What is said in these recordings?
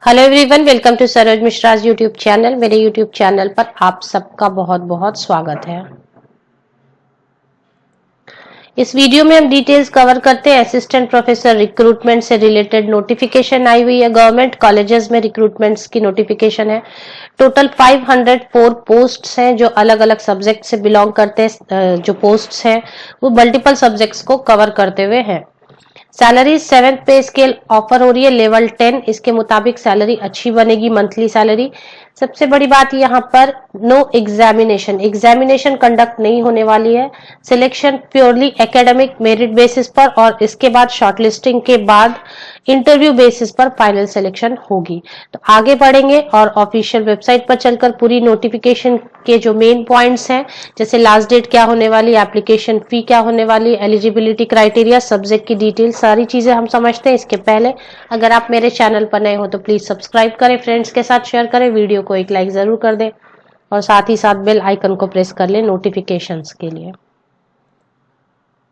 Hello everyone, welcome to Saroj Mishra's YouTube channel. मेरे YouTube channel पर आप सबका बहुत बहुत स्वागत है। इस वीडियो में हम डिटेल्स कवर करते हैं। असिस्टेंट प्रोफेसर रिक्रूटमेंट से रिलेटेड नोटिफिकेशन आई हुई है। गवर्नमेंट कॉलेजेस में रिक्रूटमेंट्स की नोटिफिकेशन है। टोटल 504 पोस्ट्स हैं जो अलग अलग सब्जेक्ट से बिलोंग करते हैं। जो पोस्ट्स हैं वो मल्टीपल सब्जेक्ट्स को कवर करते हुए हैं। सैलरी 7th पे स्केल ऑफर हो रही है, लेवल 10। इसके मुताबिक सैलरी अच्छी बनेगी, मंथली सैलरी। सबसे बड़ी बात यहाँ पर नो एग्जामिनेशन कंडक्ट नहीं होने वाली है। Selection purely academic merit basis पर और इसके बाद शॉर्टलिस्टिंग के बाद इंटरव्यू बेसिस पर फाइनल सिलेक्शन होगी। तो आगे बढ़ेंगे और ऑफिशियल वेबसाइट पर चलकर पूरी नोटिफिकेशन के जो मेन पॉइंट्स हैं, जैसे लास्ट डेट क्या होने वाली, एप्लीकेशन फी क्या होने वाली, एलिजिबिलिटी क्राइटेरिया, सब्जेक्ट की डिटेल, सारी चीजें हम समझते हैं। इसके पहले अगर आप मेरे चैनल पर नए हो तो प्लीज सब्सक्राइब करें, फ्रेंड्स के साथ शेयर करें, वीडियो को एक लाइक जरूर कर दें और साथ ही साथ बेल आइकन को प्रेस कर लें नोटिफिकेशंस के लिए।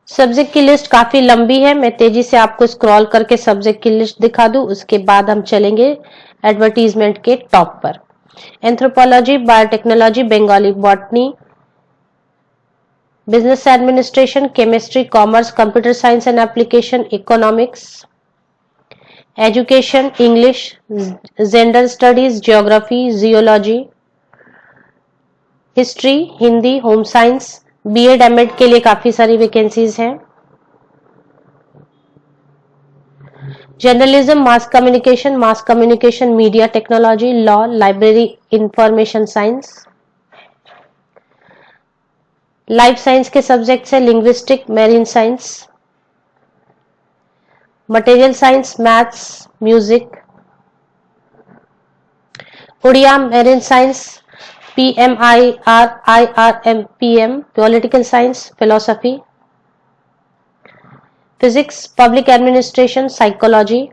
सब्जेक्ट की लिस्ट काफी लंबी है, मैं तेजी से आपको स्क्रॉल करके सब्जेक्ट की लिस्ट दिखा दूं, उसके बाद हम चलेंगे एडवर्टीजमेंट के टॉप पर। Anthropology, biotechnology, Bengali botany, business administration, chemistry, commerce, computer science and application, economics, education, English, gender studies, geography, geology, history, Hindi, home science, BEd MEd के लिए काफी सारी वैकेंसीज हैं। Journalism, mass communication, media technology, law, library, information science. Life science के subjects है linguistic, marine science, material science, maths, music, Odia, marine science, PMIRIRMPM, political science, philosophy, physics, public administration, psychology,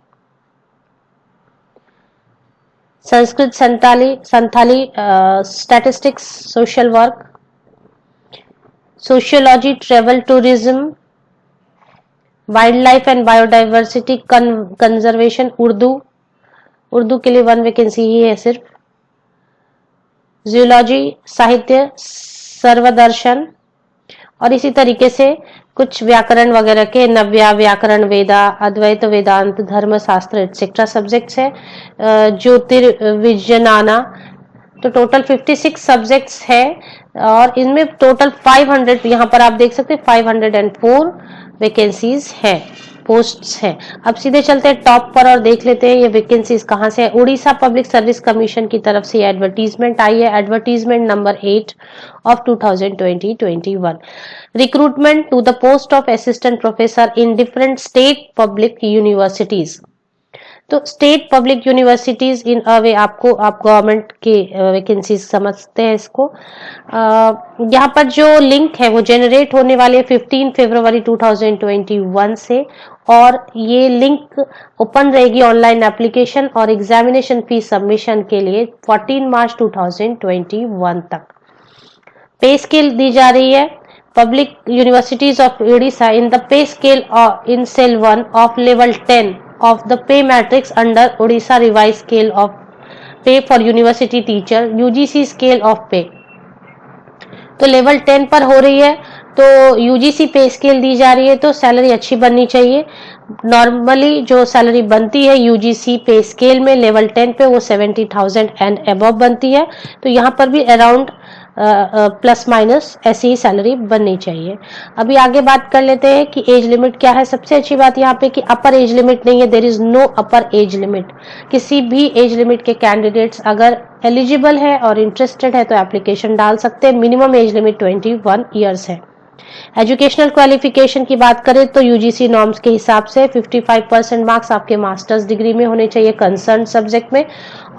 Sanskrit, Santali, statistics, social work, sociology, travel tourism, wild life and biodiversity conservation, Urdu के लिए 1 vacancy ही है सिर्फ। Geology, साहित्य, सर्वदर्शन और इसी तरीके से कुछ व्याकरण वगैरह के नव्या, व्याकरण, वेदा, अद्वैत वेदांत, धर्मशास्त्र एक्सेट्रा सब्जेक्ट्स है। ज्योतिर्विज्ञाना, तो टोटल 56 सब्जेक्ट्स है और इनमें टोटल 500, यहाँ पर आप देख सकते हैं 504 वैकेंसीज है, पोस्ट्स है। अब सीधे चलते हैं टॉप पर और देख लेते हैं ये वैकेंसीज कहाँ से है। उड़ीसा पब्लिक सर्विस कमीशन की तरफ से एडवर्टीजमेंट आई है, advertisement number 8 of 2020-21। Recruitment to the post of assistant professor in different state public universities. तो state public universities in a way आप गवर्नमेंट के वैकेंसीज समझते हैं इसको। यहाँ पर जो लिंक है वो जनरेट होने वाले 15 फरवरी 2021 से और ये लिंक ओपन रहेगी ऑनलाइन एप्लीकेशन और एग्जामिनेशन फी सबमिशन के लिए 14 मार्च 2021 तक। पे स्केल दी जा रही है public universities of Orissa in the pay scale in cell 1 of level 10 of the pay matrix under Odisha revised scale of pay for university teacher, UGC scale of pay। तो level 10 पर हो रही है तो यूजीसी पे स्केल दी जा रही है, तो सैलरी अच्छी बननी चाहिए। नॉर्मली जो सैलरी बनती है यूजीसी पे स्केल में लेवल 10 पे वो 70,000 एंड अबव बनती है, तो यहाँ पर भी अराउंड प्लस माइनस ऐसी ही सैलरी बननी चाहिए। अभी आगे बात कर लेते हैं कि एज लिमिट क्या है। सबसे अच्छी बात यहाँ पे कि अपर एज लिमिट नहीं है, there is no upper age limit. किसी भी एज लिमिट के कैंडिडेट्स अगर एलिजिबल है और इंटरेस्टेड है तो एप्लीकेशन डाल सकते हैं। मिनिमम एज लिमिट 21 ईयर्स है। एजुकेशनल क्वालिफिकेशन की बात करें तो यूजीसी नॉर्म्स के हिसाब से 55% मार्क्स आपके मास्टर्स डिग्री में होने चाहिए कंसर्न सब्जेक्ट में,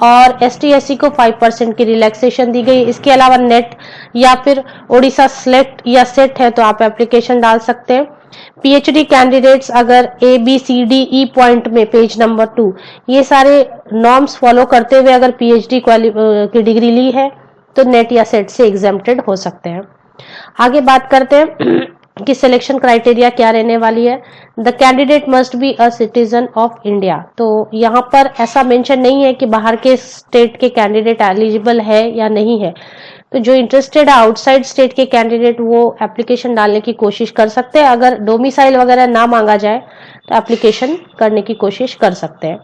और एसटी/एससी को 5% की रिलैक्सेशन दी गई। इसके अलावा नेट या फिर ओडिशा सेलेक्ट या सेट है तो आप एप्लीकेशन डाल सकते हैं। पीएचडी कैंडिडेट्स अगर ABCDE पॉइंट में पेज नंबर 2 ये सारे नॉर्म्स फॉलो करते हुए अगर पीएचडी की डिग्री ली है तो नेट या सेट से एग्जेम्प्टेड हो सकते हैं। आगे बात करते हैं कि सिलेक्शन क्राइटेरिया क्या रहने वाली है। The candidate must be a citizen of India. तो यहाँ पर ऐसा मेंशन नहीं है कि बाहर के स्टेट के कैंडिडेट एलिजिबल है या नहीं है। तो जो इंटरेस्टेड है आउटसाइड स्टेट के कैंडिडेट वो एप्लीकेशन डालने की कोशिश कर सकते हैं। अगर डोमिसाइल वगैरह ना मांगा जाए तो एप्लीकेशन करने की कोशिश कर सकते हैं।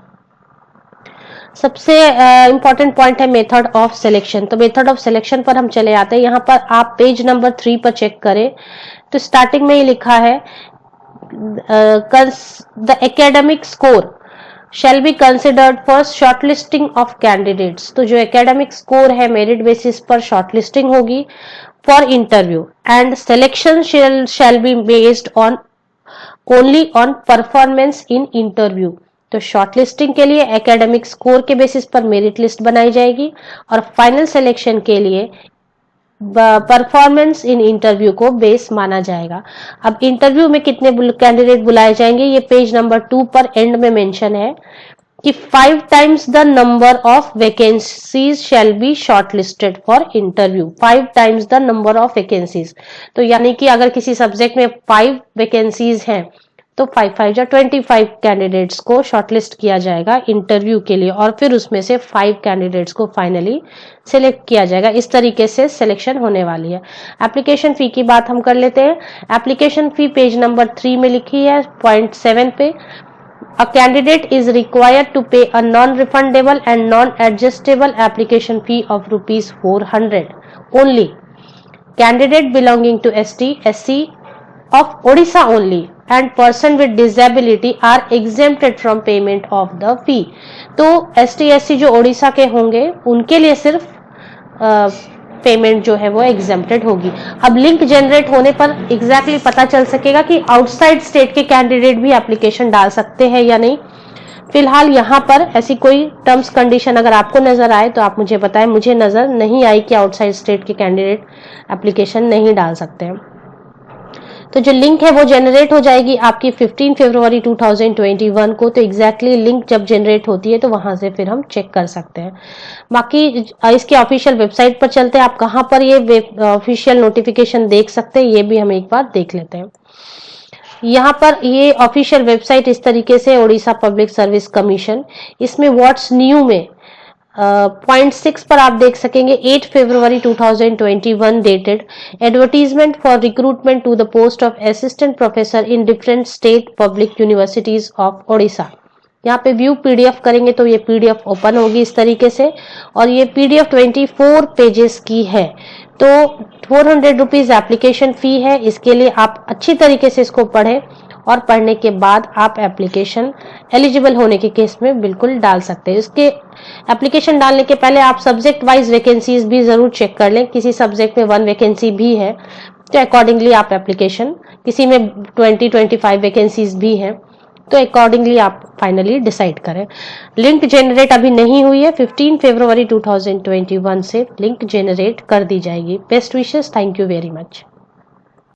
सबसे इंपॉर्टेंट पॉइंट है मेथड ऑफ सिलेक्शन। तो मेथड ऑफ सिलेक्शन पर हम चले आते हैं। यहाँ पर आप पेज नंबर 3 पर चेक करें तो स्टार्टिंग में ही लिखा है the academic score shall be considered for shortlisting of candidates। तो जो एकेडमिक स्कोर है मेरिट बेसिस पर शॉर्टलिस्टिंग होगी for interview and selection shall be based on only on performance in interview. तो शॉर्टलिस्टिंग के लिए एकेडमिक स्कोर के basis पर मेरिट लिस्ट बनाई जाएगी और फाइनल सिलेक्शन के लिए परफॉर्मेंस इन इंटरव्यू को बेस माना जाएगा। अब इंटरव्यू में कितने कैंडिडेट बुलाए जाएंगे ये पेज नंबर 2 पर एंड में मेंशन है कि 5 times the number of vacancies shall be shortlisted for interview। 5 times the number of vacancies। तो यानी कि अगर किसी सब्जेक्ट में 5 वैकेंसीज हैं तो 5 या 25 कैंडिडेट्स को शॉर्टलिस्ट किया जाएगा इंटरव्यू के लिए और फिर उसमें से 5 कैंडिडेट्स को फाइनली सिलेक्ट किया जाएगा। इस तरीके से सिलेक्शन होने वाली है। एप्लीकेशन फी की बात हम कर लेते हैं। एप्लीकेशन फी पेज नंबर 3 में लिखी है पॉइंट 7 पे। A candidate is required to pay a non-refundable and non-adjustable application fee of rupees 400 only. Candidate belonging to ST, SC of Odisha only and person with disability are exempted from payment of the fee। तो ST, SC जो ओडिशा के होंगे उनके लिए सिर्फ payment जो है वो एग्जेम्प्टेड होगी। अब लिंक जनरेट होने पर एग्जैक्टली पता चल सकेगा कि आउटसाइड स्टेट के कैंडिडेट भी एप्लीकेशन डाल सकते हैं या नहीं। फिलहाल यहाँ पर ऐसी कोई टर्म्स कंडीशन अगर आपको नजर आए तो आप मुझे बताएं। मुझे नजर नहीं आई कि आउटसाइड स्टेट के कैंडिडेट एप्लीकेशन नहीं डाल सकते हैं। तो जो लिंक है वो जनरेट हो जाएगी आपकी 15 फरवरी 2021 को। तो एग्जैक्टली लिंक जब जनरेट होती है तो वहां से फिर हम चेक कर सकते हैं। बाकी इसके ऑफिशियल वेबसाइट पर चलते हैं। आप कहां पर ये ऑफिशियल नोटिफिकेशन देख सकते हैं ये भी हम एक बार देख लेते हैं। यहाँ पर ये ऑफिशियल वेबसाइट इस तरीके से ओडिशा पब्लिक सर्विस कमीशन। इसमें व्हाट्स न्यू में पॉइंट 6 पर आप देख सकेंगे 8 फरवरी 2021 dated advertisement for recruitment to the post of assistant professor in different state public universities of Odisha. यहाँ पे व्यू पीडीएफ करेंगे तो ये पीडीएफ ओपन होगी इस तरीके से और ये पीडीएफ 24 पेजेस की है। तो 400 रुपीज एप्लीकेशन फी है। इसके लिए आप अच्छी तरीके से इसको पढ़ें और पढ़ने के बाद आप एप्लीकेशन एलिजिबल होने के केस में बिल्कुल डाल सकते हैं। इसके एप्लीकेशन डालने के पहले आप सब्जेक्ट वाइज वैकेंसीज भी जरूर चेक कर लें। किसी सब्जेक्ट में 1 वैकेंसी भी है तो अकॉर्डिंगली आप एप्लीकेशन, किसी में 20-25 वैकेंसीज भी हैं तो अकॉर्डिंगली आप फाइनली डिसाइड करें। लिंक जनरेट अभी नहीं हुई है। 15 फरवरी 2021 से लिंक जनरेट कर दी जाएगी। Best wishes. Thank you very much.